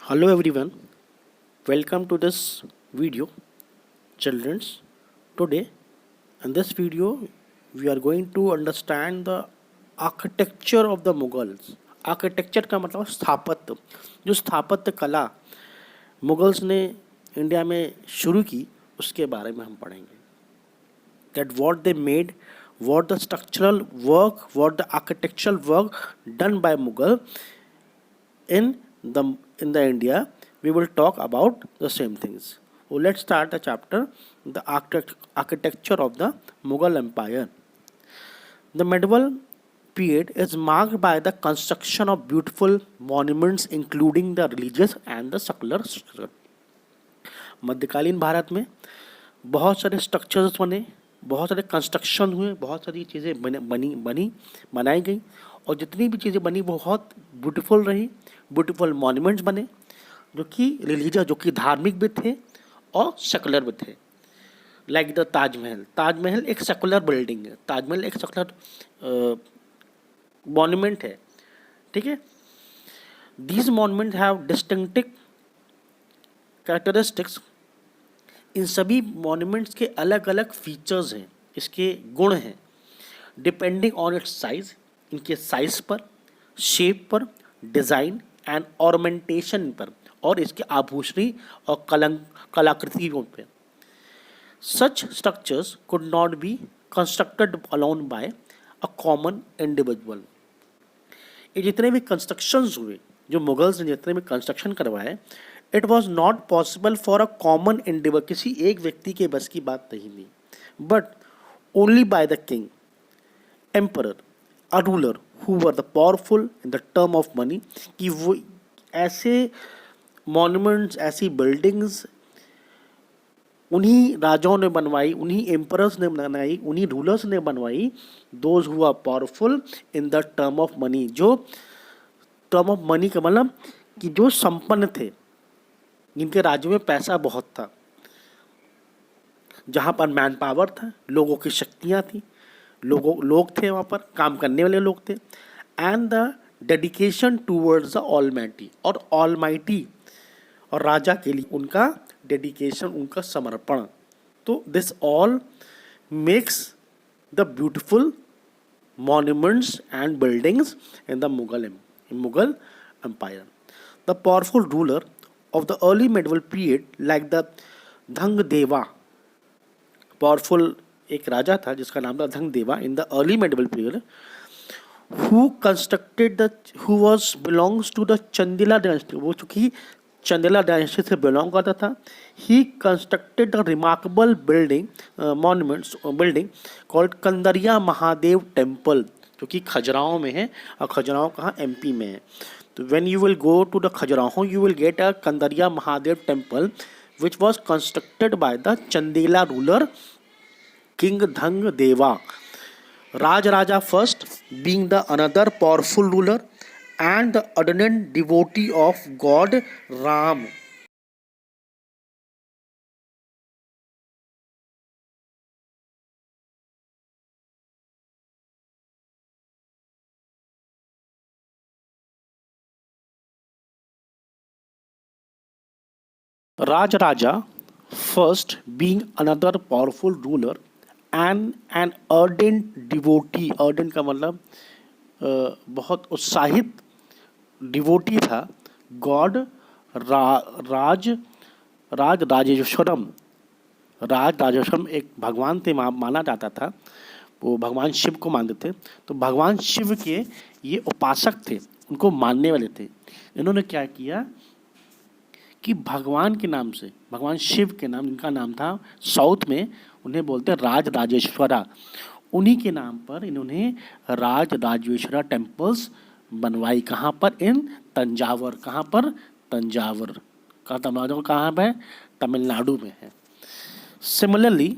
Hello everyone, welcome to this video, children's. Today, in this video, we are going to understand the architecture of the Mughals. Architecture का मतलब स्थापत्य, जो स्थापत्य कला Mughals ने India में शुरू की उसके बारे में हम पढ़ेंगे. That what they made, what the structural work, what the architectural work done by Mughal in the India, we will talk about the same things. So let's start the chapter, the architecture of the Mughal Empire. The medieval period is marked by the construction of beautiful monuments including the religious and the secular structure. मध्यकालीन भारत में बहुत सारे structures बने, बहुत सारे construction हुए, बहुत सारी चीज़ें बनाई गई और जितनी भी चीज़ें बनी वो बहुत ब्यूटीफुल रही. ब्यूटीफुल मॉन्यूमेंट्स बने जो कि रिलीजियस, जो कि धार्मिक भी थे और सेकुलर भी थे. Like the Taj Mahal. ताजमहल एक सेकुलर बिल्डिंग है, ताजमहल एक सेकुलर मॉन्यूमेंट है. ठीक है. These monument have distinctive characteristics. इन सभी मॉन्यूमेंट्स के अलग अलग फीचर्स हैं, इसके गुण हैं, डिपेंडिंग ऑन इट्स साइज, इनके साइज पर, शेप पर, डिज़ाइन एंड ऑर्नामेंटेशन पर और इसके आभूषणी और कलाकृतियों पर. Such structures could not be constructed alone by a common individual. ये जितने भी कंस्ट्रक्शंस हुए, जो मुगल्स ने जितने भी कंस्ट्रक्शन करवाए, it was not possible for a common individual. किसी एक व्यक्ति के बस की बात नहीं थी, but only by the king, emperor, a ruler who were the powerful in the term of money. कि वो ऐसे मॉन्यूमेंट्स, ऐसी बिल्डिंग्स उन्हीं राजाओं ने बनवाई, उन्हीं एम्परर्स ने बनाई, उन्हीं रूलर्स ने बनवाई, those who are powerful in the term of money. जो टर्म ऑफ मनी का मतलब कि जो संपन्न थे, जिनके राज्य में पैसा बहुत था, जहाँ पर मैन पावर था, लोगों की शक्तियाँ थी, लोग थे, वहाँ पर काम करने वाले लोग थे. And the dedication towards the almighty, और ऑलमाइटी और राजा के लिए उनका डेडिकेशन, उनका समर्पण. तो this all makes the beautiful monuments and buildings in the Mughal Empire. The powerful ruler of the early medieval period, like the Dhangdeva, powerful एक राजा था जिसका नाम था धंगदेवा in the early medieval period, who was belongs to the Chandela dynasty. वो चूंकि Chandela dynasty से belong करता था. ही constructed a remarkable building called Kandariya Mahadev temple, जो कि खजुराहो में है. और खजुराहो कहाँ, एमपी में है. तो when you will go to the Khajuraho, you will get a Kandariya Mahadev temple which was constructed by the Chandela ruler king Dhang Deva. Raja first being the another powerful ruler and the ardent devotee of God Ram. Raja first being another powerful ruler and an ardent devotee. ardent का मतलब बहुत उत्साहित devotee था. God Rajeshwaram एक भगवान थे, माना जाता था. वो भगवान शिव को मानते थे. तो भगवान शिव के ये उपासक थे, उनको मानने वाले थे. इन्होंने क्या किया कि भगवान के नाम से, भगवान शिव के नाम, जिनका नाम था साउथ में उन्हें बोलते राजेश्वरा, उन्हीं के नाम पर इन्होंने राजेश्वरा टेम्पल्स बनवाई. कहाँ पर, इन तंजावर. कहाँ पर, तंजावर का तंजावर कहाँ पर है, तमिलनाडु में है. Similarly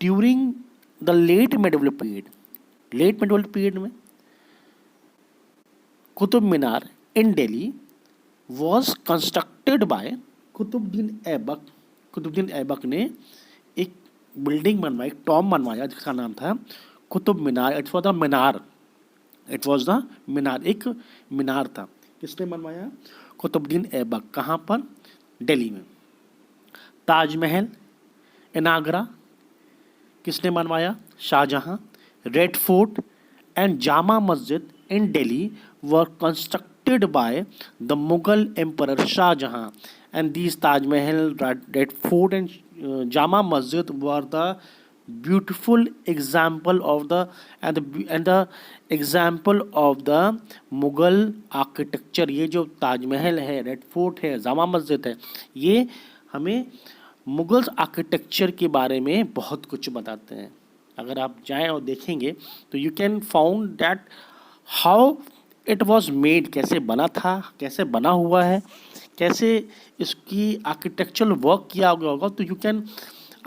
during the late medieval period में Qutub Minar in Delhi was constructed by Qutubuddin Aibak ने एक बिल्डिंग बनवाई, टॉम बनवाया, जिसका नाम था Qutub Minar. It was the minar, एक मीनार था. किसने बनवाया, कुतुबुद्दीन ऐबक, कहाँ पर? दिल्ली में। ताजमहल इन आगरा किसने बनवाया? Shahjahan. Red fort and Jama Masjid in Delhi were constructed by the Mughal Emperor Shah Jahan, and these Taj Mahal, Red Fort, and Jama Masjid were the beautiful example of the and the example of the Mughal architecture. ये जो ताजमहल है, red fort है, जामा मस्जिद है, ये हमें Mughals architecture के बारे में बहुत कुछ बताते हैं। अगर आप जाएं और देखेंगे तो you can found that how it was made, कैसे बना था, कैसे बना हुआ है, कैसे इसकी आर्किटेक्चरल वर्क किया गया होगा। तो यू कैन,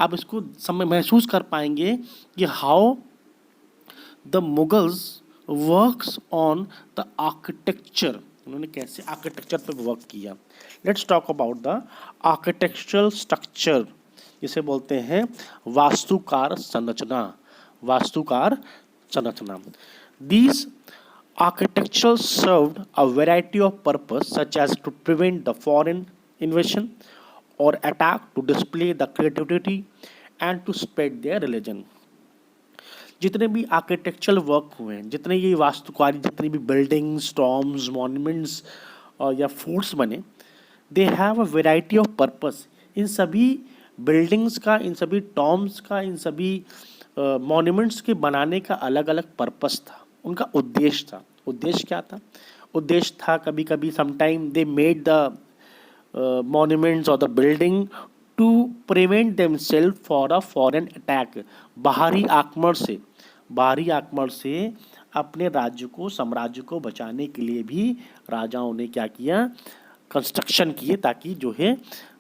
आप इसको समय महसूस कर पाएंगे कि how the Mughals works on the architecture, उन्होंने कैसे आर्किटेक्चर पर वर्क किया। Let's talk about the architectural structure, जिसे बोलते हैं वास्तुकार संरचना। वास्तुकार संरचना, these architecture served a variety of purpose such as to prevent the foreign invasion or attack, to display the creativity and to spread their religion। जितने भी architectural work हुए हैं, जितने ये वास्तुकारी, जितनी भी बिल्डिंग्स, टॉम्स, मॉन्यूमेंट्स या फोर्ट्स बने, they have a variety of purpose. इन सभी बिल्डिंग्स का, इन सभी टॉम्स का, इन सभी मॉन्यूमेंट्स के बनाने का अलग अलग पर्पस था, उनका उद्देश्य था। उद्देश्य क्या था? उद्देश्य था कभी कभी sometime they made the monuments और the building to prevent themselves for a foreign attack. बाहरी आक्रमण से अपने राज्य को, साम्राज्य को बचाने के लिए भी राजाओं ने क्या किया? कंस्ट्रक्शन किए, ताकि जो है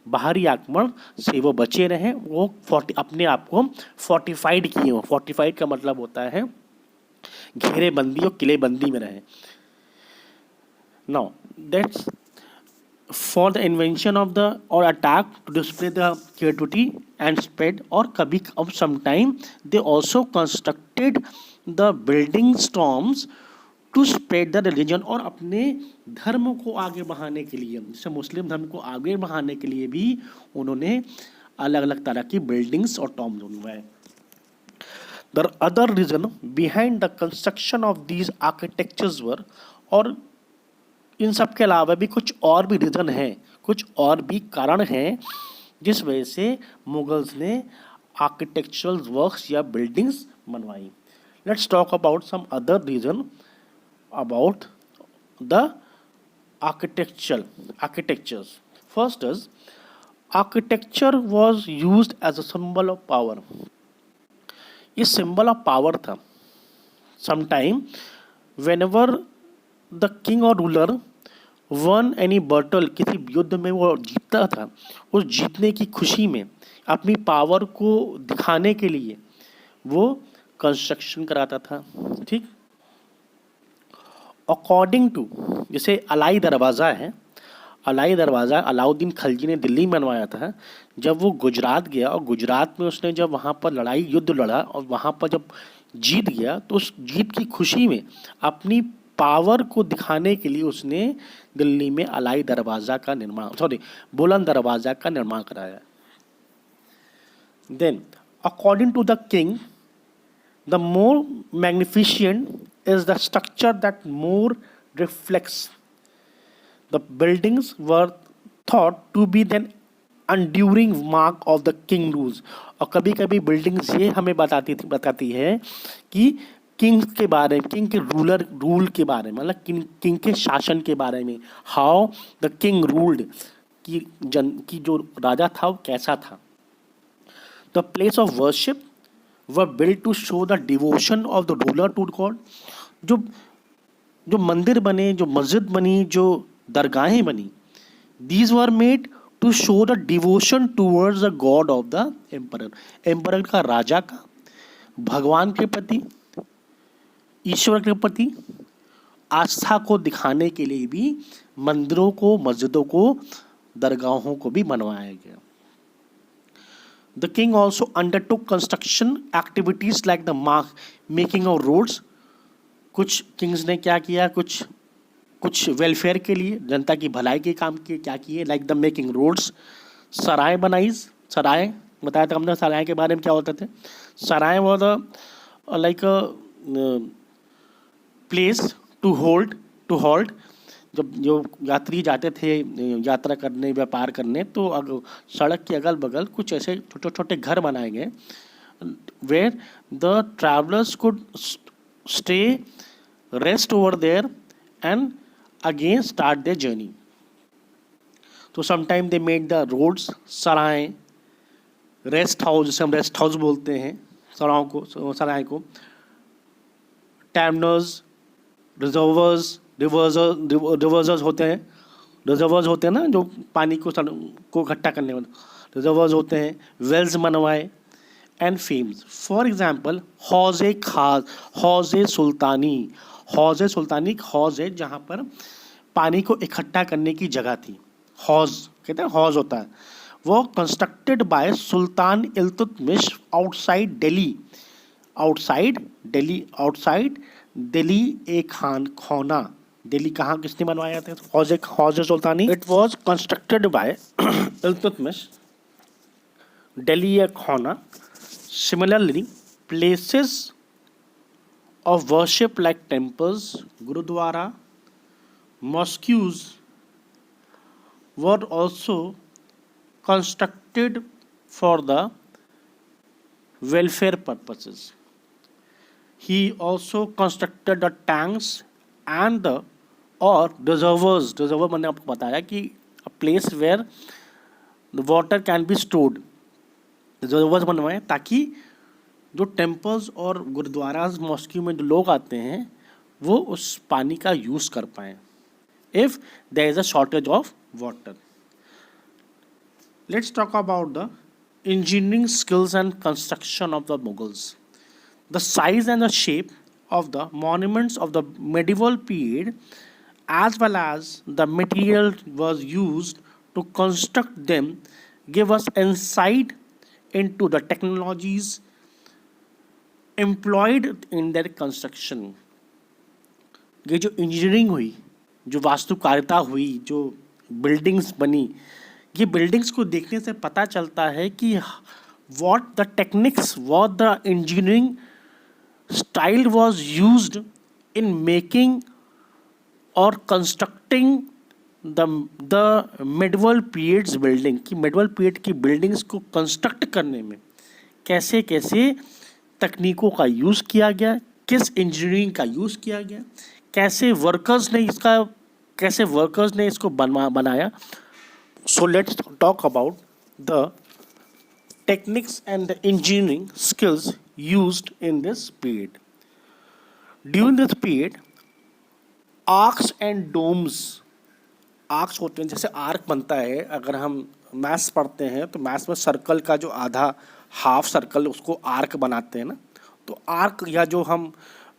बाहरी आक्रमण से वो बचे रहें, वो अपने आप को फोर्टिफाइड किए हों। फोर्टिफाइड का मतलब होता है घेरेबंदी और किलेबंदी में रहे। Now that's for the invention of the और attack to display the creativity and spread, और कभी अब sometime they also constructed the building storms to spread the religion, और अपने धर्म को आगे बढ़ाने के लिए, जैसे मुस्लिम धर्म को आगे बढ़ाने के लिए भी उन्होंने अलग अलग तरह की बिल्डिंग्स और टॉम्स बनवाए। The other reason behind the construction of these architectures were, और इन सब के अलावा भी कुछ और भी रीज़न हैं, कुछ और भी कारण हैं जिस वजह से मुगल्स ने आर्किटेक्चरल वर्क्स या बिल्डिंग्स बनवाई। Let's talk about some other reason about the architectures. First is architecture was used as a symbol of power. ये सिंबल ऑफ पावर था। समटाइम वेनेवर द किंग और रूलर वन एनी बर्टल, किसी युद्ध में वो जीतता था, उस जीतने की खुशी में अपनी पावर को दिखाने के लिए वो कंस्ट्रक्शन कराता था। ठीक, अकॉर्डिंग टू, जैसे अलाई दरवाज़ा है, अलाई दरवाज़ा अलाउद्दीन खिलजी ने दिल्ली में बनवाया था। जब वो गुजरात गया और गुजरात में उसने जब वहाँ पर युद्ध लड़ा और वहाँ पर जब जीत गया, तो उस जीत की खुशी में अपनी पावर को दिखाने के लिए उसने दिल्ली में अलाई दरवाज़ा का निर्माण, बुलंद दरवाज़ा का निर्माण कराया। Then according to the king, the more magnificent is the structure that more reflects. The buildings were thought to be then enduring mark of the king rules। और कभी कभी बिल्डिंग्स ये हमें बताती है कि किंग के बारे में, किंग के रूल के बारे में, मतलब किंग के शासन के बारे में, हाउ द किंग रूल्ड, की जो राजा था वो कैसा था। The place of worship were build to show the devotion of the ruler to god. जो मंदिर बने, जो मस्जिद बनी, जो दरगाहें बनी, these were made to show the devotion towards the god of the emperor. Emperor का, राजा का, भगवान के प्रति, ईश्वर के प्रति आस्था को दिखाने के लिए भी मंदिरों को, मस्जिदों को, दरगाहों को भी बनवाया गया। The king also undertook construction activities like the making of roads. कुछ किंग्स ने क्या किया, कुछ कुछ वेलफेयर के लिए, जनता की भलाई के काम किए, क्या किए, लाइक द मेकिंग रोड्स, सराय बनाई। सराय बताया था हमने सराय के बारे में क्या होते थे। Sarai was like place to hold जब जो यात्री जाते थे यात्रा करने, व्यापार करने, तो सड़क के अगल बगल कुछ ऐसे छोटे छोटे घर बनाए गए where the travellers could stay, rest over there and again start their journey. तो sometime they made the roads, sarai, rest house, जिसे हम रेस्ट हाउस बोलते हैं सराय को, टैमनर्स, रिवर्स होते हैं, ना जो पानी को इकट्ठा करने वाले, रिजर्वर्स होते हैं, वेल्स बनवाए एंड फेम्स। फॉर एग्जाम्पल हौज़े सुल्तानी हौज़ है जहाँ पर पानी को इकट्ठा करने की जगह थी। हौज़ कहते हैं, हौज़ होता है वो, constructed by Sultan Iltutmish outside Delhi ए खौना। दिल्ली कहाँ किसने बनवाया था हौज़े सुल्तानी? It was constructed by Iltutmish, Delhi ए खौना। Similarly places of worship like temples, gurudwara, mosques were also constructed for the welfare purposes. He also constructed the tanks and the or reservoirs. Reservoir मैंने आपको बताया कि a place where the water can be stored. reservoirs बनवाए ताकि जो temples और gurdwaras mosque में जो लोग आते हैं वो उस पानी का यूज़ कर पाएँ if there is a shortage of water. Let's talk about the engineering skills and construction of the Mughals. The size and the shape of the monuments of the medieval period as well as the material was used to construct them give us insight into the technologies employed in their construction। ये जो engineering हुई, जो वास्तुकारिता हुई, जो buildings बनी, ये buildings को देखने से पता चलता है कि what the techniques, what the engineering style was used in making or constructing the medieval periods building, कि medieval period की buildings को construct करने में कैसे कैसे तकनीकों का यूज़ किया गया, किस इंजीनियरिंग का यूज़ किया गया, कैसे वर्कर्स ने इसको बनाया। So let's talk about the techniques and the engineering skills used in this period. During this period arches and domes, arches होते हैं, जैसे आर्क बनता है, अगर हम मैथ्स पढ़ते हैं तो मैथ्स में सर्कल का जो आधा हाफ सर्कल उसको आर्क बनाते हैं ना, तो आर्क या जो हम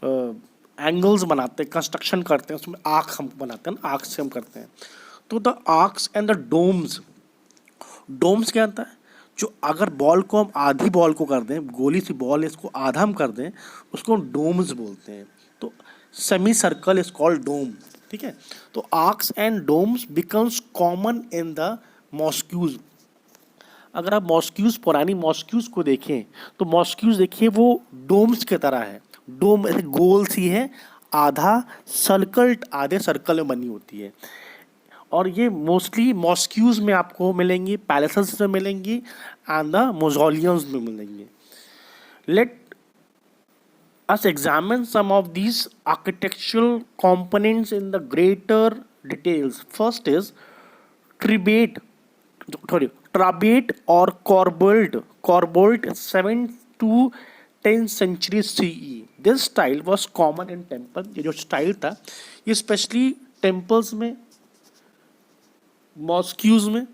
एंगल्स बनाते हैं, कंस्ट्रक्शन करते हैं, उसमें आर्क हम बनाते हैं ना, आर्क से हम करते हैं। तो the arches and the domes, domes क्या होता है, जो अगर बॉल को हम आधी बॉल को कर दें, गोली सी बॉल इसको आधा हम कर दें, उसको डोम्स बोलते हैं। तो semi circle is called dome, ठीक है। तो arcs and domes becomes common in the mosques. अगर आप मॉस्क्यूज, पुरानी मॉस्क्यूज को देखें तो मॉस्क्यूज देखिए वो डोम्स की तरह है, डोम ऐसे गोल सी है, आधे सर्कल में बनी होती है। और ये मोस्टली मॉस्क्यूज में आपको मिलेंगी, पैलेसेस में मिलेंगी एंड द मौजोलियम्स में मिलेंगे। Let us examine some of these architectural components in the greater details. First is trabete or corbelled 7 to 10 century CE. This style was common in temple. ये जो style था ये specially temples में, मॉस्क्यूज में,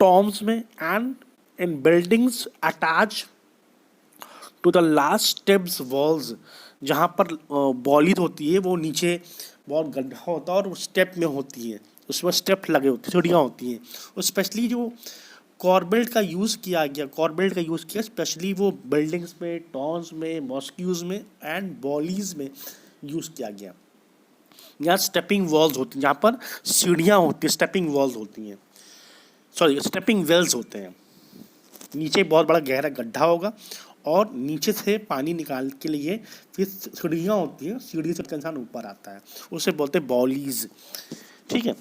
tombs में and in buildings attach to the last steps walls, जहाँ पर बॉलीज होती है वो नीचे बहुत गड्ढा होता है और स्टेप में होती है, उसमें स्टेप लगे होते हैं, सीढ़ियाँ होती हैं। और स्पेशली जो कॉर्बेल्ट का यूज़ किया स्पेशली वो बिल्डिंग्स में, टॉम्स में, मॉस्क्यूज में एंड बॉलीज में यूज़ किया गया। यहाँ स्टेपिंग वॉल्स होती हैं, यहाँ पर सीढ़ियाँ होती हैं, स्टेपिंग वॉल्स होती हैं, सॉरी स्टेपिंग वेल्स होते हैं। नीचे बहुत बड़ा गहरा गड्ढा होगा और नीचे से पानी निकाल के लिए फिर सीढ़ियाँ होती हैं, सीढ़ी से इंसान ऊपर आता है, उसे बोलते हैं बॉलीज। ठीक है।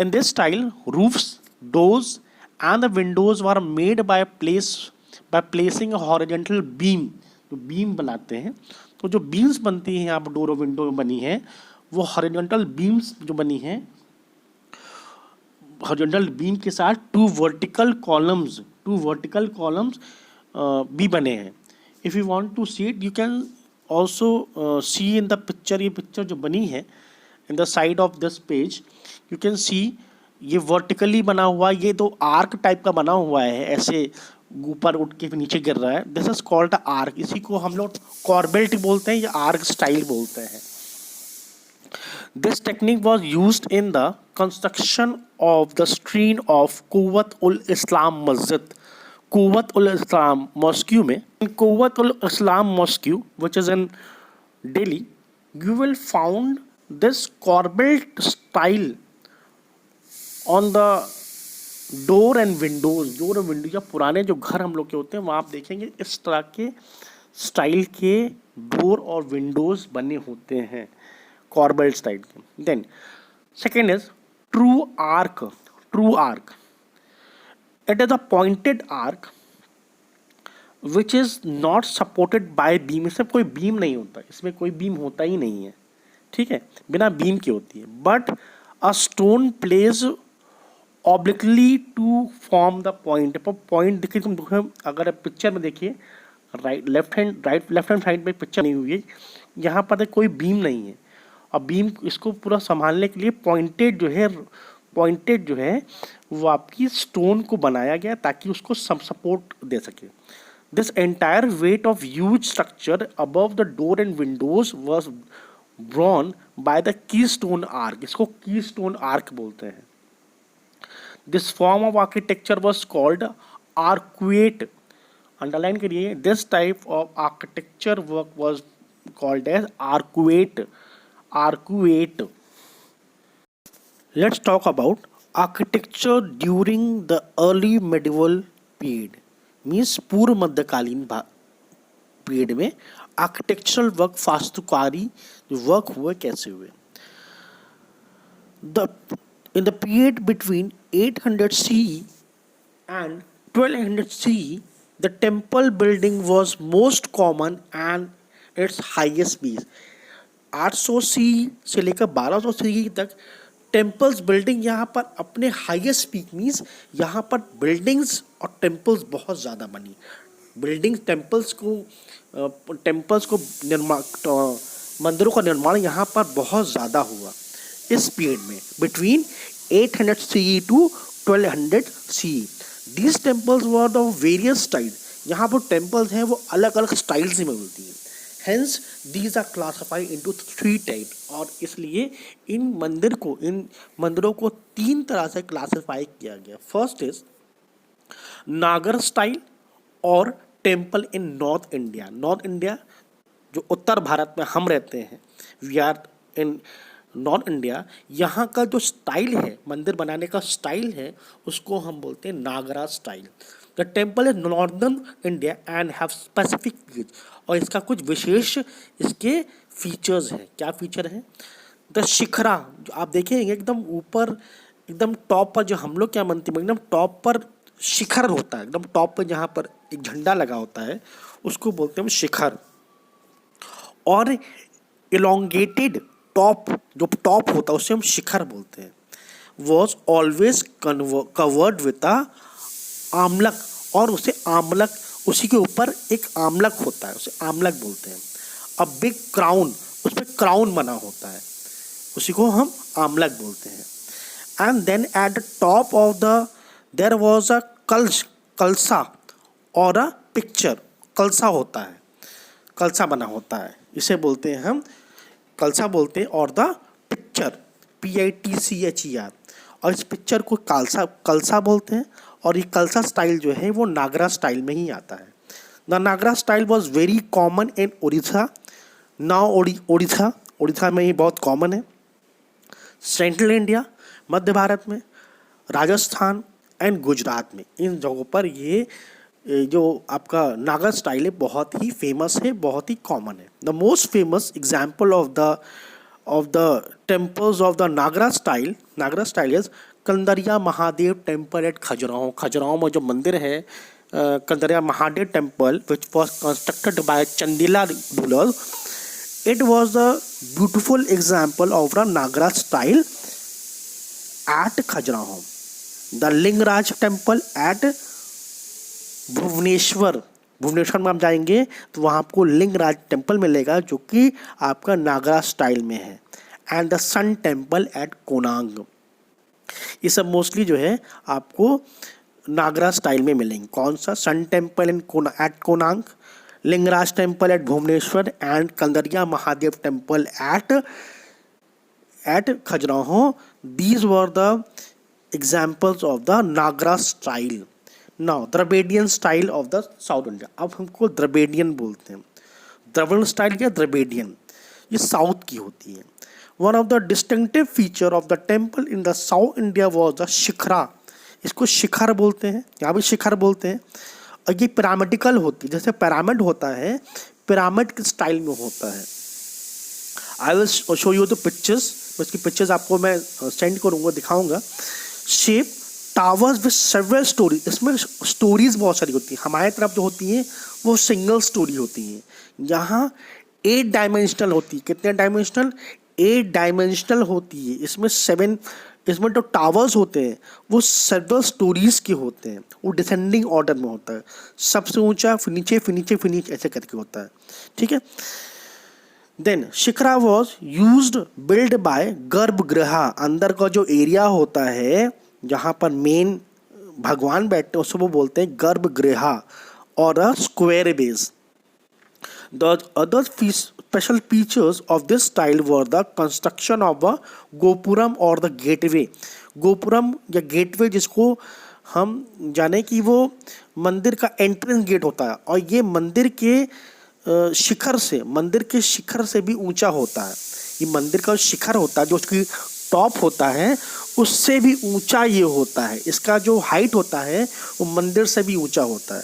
In this style roofs, doors and the Windows were made by placing a horizontal beam. जो बीम बनाते हैं, तो जो बीम्स बनती हैं यहाँ पर डोर और विंडो में बनी है, वो हॉरिजॉन्टल बीम्स जो बनी हैं, हॉरिजॉन्टल बीम के साथ टू वर्टिकल कॉलम्स भी बने हैं। If you want to see it you can also see in the picture. ये पिक्चर जो बनी है in the side of this page you can see, ये वर्टिकली बना हुआ, ये तो आर्क टाइप का बना हुआ है, ऐसे ऊपर उठ के नीचे गिर रहा है। This is called arc. इसी को हम लोग कॉर्बेट बोलते हैं या आर्क स्टाइल बोलते हैं। This technique was used in the construction of the screen of Quwwat-ul-Islam Masjid, Quwwat-ul-Islam Mosque में, in Quwwat-ul-Islam Mosque which is in Delhi, you will found this corbelled style on the door and Windows. Door और window या पुराने जो घर हम लोग के होते हैं वहाँ आप देखेंगे इस तरह के स्टाइल के डोर और विंडोज बने होते हैं, कॉर्बेल स्टाइल के। Then second is true arch. True arch, it is a pointed arch which is not supported by beam. इसमें कोई बीम नहीं होता, इसमें कोई बीम होता ही नहीं है, ठीक है, बिना बीम के होती है। But a stone place obliquely to form the point. Point देखिए, तुम अगर पिक्चर में देखिए, लेफ्ट हैंड साइड में पिक्चर नहीं हुई है, यहाँ पर कोई बीम नहीं है, और बीम इसको पूरा संभालने के लिए पॉइंटेड जो है वो आपकी स्टोन को बनाया गया ताकि उसको सपोर्ट दे सके। This entire weight of huge structure above the door and Windows was drawn by the key stone arc. इसको की स्टोन आर्क बोलते हैं। This form of architecture was called arcuate. Underline करिए, this type of architecture work was called as arcuate. Arcuate. Let's talk about architecture during the early medieval period. Means पूर्व मध्यकालीन period में architectural work, वास्तुकारी work हुए कैसे हुए। In the period between 800 CE and 1200 CE, the temple building was most common and its highest peak. 800 CE से लेकर 1200 CE तक temples building यहाँ पर अपने हाईएस्ट पीक, मीन्स यहाँ पर बिल्डिंग्स और टेम्पल्स बहुत ज़्यादा बनी। बिल्डिंग्स टेम्पल्स को निर्माण, मंदिरों का निर्माण यहाँ पर बहुत ज़्यादा हुआ इस पीरियड में, between 800 CE to 1200 CE. These temples were of various styles. यहाँ पर टेम्पल्स हैं वो अलग अलग स्टाइल्स में मिलती हैं। Hence these are classified into 3 types. और इसलिए इन मंदिरों को 3 तरह से क्लासिफाई किया गया। फर्स्ट इज नागर स्टाइल और temple in north India. North India जो उत्तर भारत में हम रहते हैं, we are in north India, यहाँ का जो स्टाइल है, मंदिर बनाने का स्टाइल है, उसको हम बोलते हैं Nagara style. The temple is northern India and have specific features. और इसका कुछ विशेष इसके फीचर्स हैं। क्या फीचर है? द शिखरा, जो आप देखेंगे एकदम ऊपर, एकदम टॉप पर, जो हम लोग क्या मानते हैं, एकदम टॉप पर शिखर होता है, एकदम टॉप पर जहाँ पर एक झंडा लगा होता है उसको बोलते हैं शिखर। और इलोंगेटेड टॉप, जो टॉप होता है उसे हम शिखर बोलते हैं। वॉज ऑलवेज कवर्ड विद आमलक, और उसे आमलक, उसी के ऊपर एक आमलक होता है, उसे आमलक बोलते हैं। अ बिग क्राउन, उस पर क्राउन बना होता है, उसी को हम आमलक बोलते हैं। And then at the top of the there was a kalasa और अ पिक्चर। कलसा होता है, कलसा बना होता है, इसे बोलते हैं हम कलसा बोलते हैं। और द पिक्चर, PITCHER, और इस पिक्चर को कलसा बोलते हैं। और ये कलसा स्टाइल जो है वो नागरा स्टाइल में ही आता है। The Nagara style was very common in Orissa. Now Orissa में ये बहुत कॉमन है। सेंट्रल इंडिया, मध्य भारत में, राजस्थान एंड गुजरात में, इन जगहों पर ये जो आपका नागा स्टाइल है बहुत ही फेमस है, बहुत ही कॉमन है। The most famous example of the temples of the Nagara style is Kandariya Mahadev temple at Khajuraho. Khajuraho में जो मंदिर है Kandariya Mahadev temple which was constructed by Chandela rulers, it was a beautiful example of the Nagara style at Khajuraho. The Lingaraj temple at Bhubaneswar में आप जाएंगे तो वहाँ आपको लिंगराज टेम्पल मिलेगा जो कि आपका नागरा स्टाइल में है। And the sun temple at Konark, ये सब मोस्टली जो है आपको नागरा स्टाइल में मिलेंगे। कौन सा? Sun temple at Konark, Lingaraj temple at Bhubaneswar and Kandariya Mahadev temple at Khajuraho. These were the examples of the Nagara style. Now Dravidian style of the south India. अब हमको द्रविडियन बोलते हैं। द्रविड़ स्टाइल या द्रविडियन ये साउथ की होती है। One of the distinctive feature of the temple in the south India was the shikhara. इसको शिखर बोलते हैं, यहाँ भी शिखर बोलते हैं। और ये पिरामिडिकल होती है, जैसे पिरामिड होता है, पिरामिड के स्टाइल में होता है। I will show you the pictures, इसकी पिक्चर्स आपको मैं सेंड करूँगा, दिखाऊंगा। Shape towers with several story, इसमें स्टोरीज बहुत सारी होती हैं। हमारे तरफ जो होती हैं वो सिंगल स्टोरी होती हैं, यहाँ 8 डायमेंशनल होती है। कितने डायमेंशनल? 8 डायमेंशनल होती है। इसमें जो टावर्स होते हैं वो सेवरल स्टोरीज के होते हैं, वो डिसेंडिंग ऑर्डर में होता है, सबसे ऊंचा फिर नीचे फिर नीचे फिर नीचे ऐसे करके होता है, ठीक है। Then shikhara was used build by garbhagriha, अंदर का जो एरिया होता है जहाँ पर मेन भगवान बैठते हैं उसको वो बोलते हैं गर्भगृह और a square base. The other special features of this style were the construction of a gopuram और the gateway। गोपुरम या गेटवे जिसको हम जाने कि वो मंदिर का एंट्रेंस गेट होता है, और ये मंदिर के शिखर से भी ऊंचा होता है। ये मंदिर का शिखर होता है जो उसकी टॉप होता है उससे भी ऊंचा ये होता है। इसका जो हाइट होता है वो मंदिर से भी ऊंचा होता है।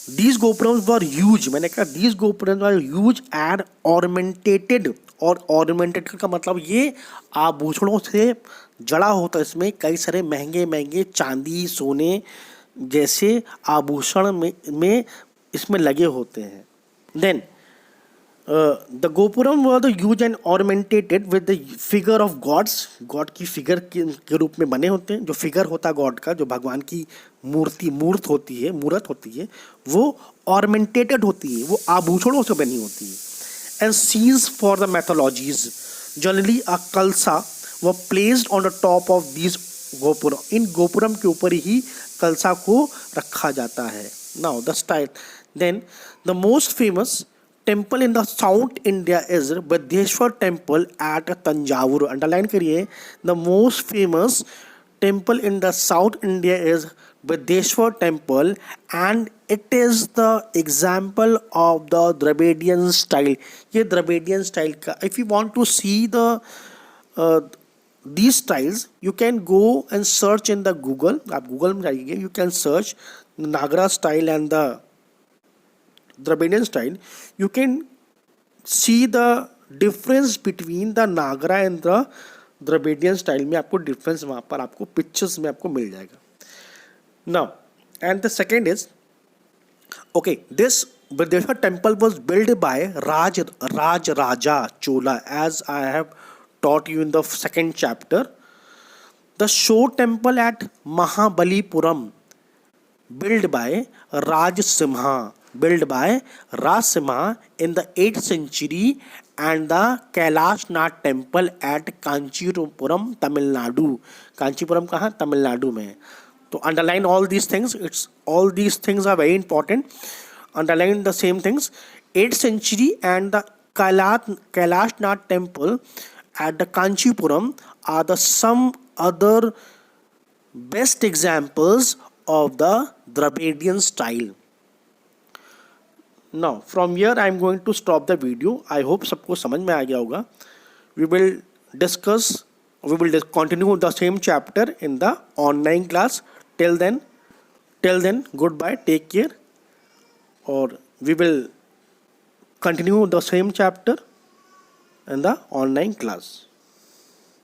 These gopurams were huge, मैंने कहा these gopurams were huge and ornamented, और ornamented का मतलब ये आभूषणों से जड़ा होता है। इसमें कई सारे महंगे महंगे चांदी सोने जैसे आभूषण में इसमें लगे होते हैं। Then the gopuram were the huge and ornamented with the figure of gods, God की फिगर के रूप में बने होते हैं। जो फिगर होता है गॉड का, जो भगवान की मूर्त होती है वो ऑर्मेंटेटेड होती है, वो आभूषणों से बनी होती है। And scenes for the mythologies, generally a kalasha वो placed on the top of this gopuram, इन गोपुरम के ऊपर ही कलसा को रखा जाता है। Now the style, then the most famous temple in the south India is Brihadeshwara temple at Thanjavur. Underline करिए, the most famous temple in the south India is Brihadeshwara temple and it is the example of the Dravidian style. ये Dravidian style का, if you want to see the these styles you can go and search in the Google, आप Google में जाइए, you can search Nagara style and the Dravidian style, you can see the difference between the Nagara and the Dravidian style में आपको difference वहाँ पर आपको pictures में आपको मिल जाएगा। Now and the second is, okay, this Brideshwar temple was built by Raj Raja Chola, as I have taught you in the second chapter. The Shore temple at Mahabalipuram built by Raj Simha in the 8th century, and the Kailash Nath temple at Kanchipuram, Tamil Nadu। Kanchipuram कहाँ? तमिलनाडु में। तो underline all these things, all these things are very important, underline the same things। 8th century and the Kailash Nath temple at the Kanchipuram are the some other best examples of the Dravidian style। Now from here I am going to stop the video। I hope सबको समझ में आ गया होगा। we will discuss, we will continue the same chapter in the online class. Till then, goodbye, take care, or we will continue the same chapter in the online class.